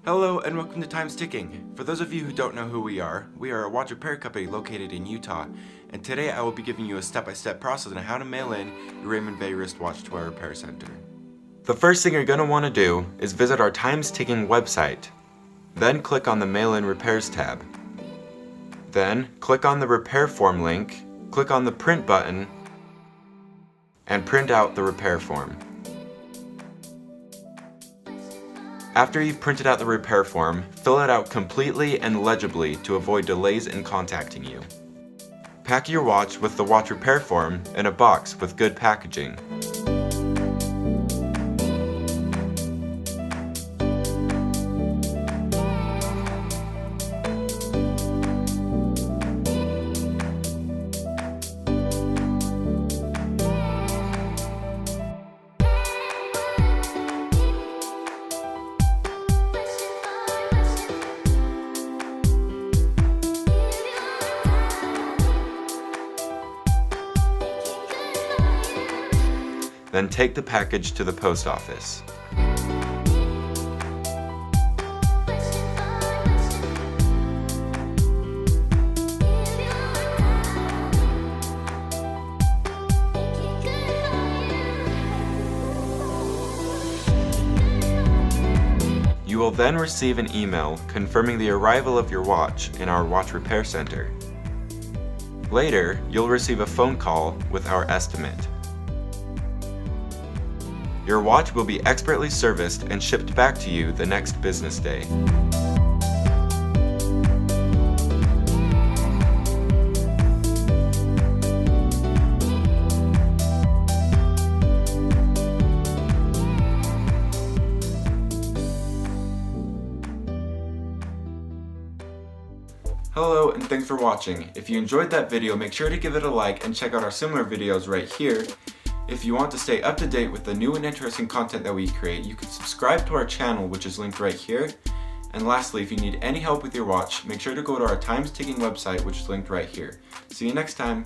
Hello and welcome to Time's Ticking. For those of you who don't know who we are a watch repair company located in Utah, and today I will be giving you a step-by-step process on how to mail in your Raymond Weil wristwatch to our repair center. The first thing you're going to want to do is visit our Time's Ticking website. Then click on the Mail in Repairs tab. Then click on the repair form link, click on the print button, and print out the repair form. After you've printed out the repair form, fill it out completely and legibly to avoid delays in contacting you. Pack your watch with the watch repair form in a box with good packaging. Then take the package to the post office. You will then receive an email confirming the arrival of your watch in our watch repair center. Later, you'll receive a phone call with our estimate. Your watch will be expertly serviced and shipped back to you the next business day. Hello and thanks for watching. If you enjoyed that video, make sure to give it a like and check out our similar videos right here. If you want to stay up to date with the new and interesting content that we create, you can subscribe to our channel, which is linked right here. And lastly, if you need any help with your watch, make sure to go to our Time's Ticking website, which is linked right here. See you next time.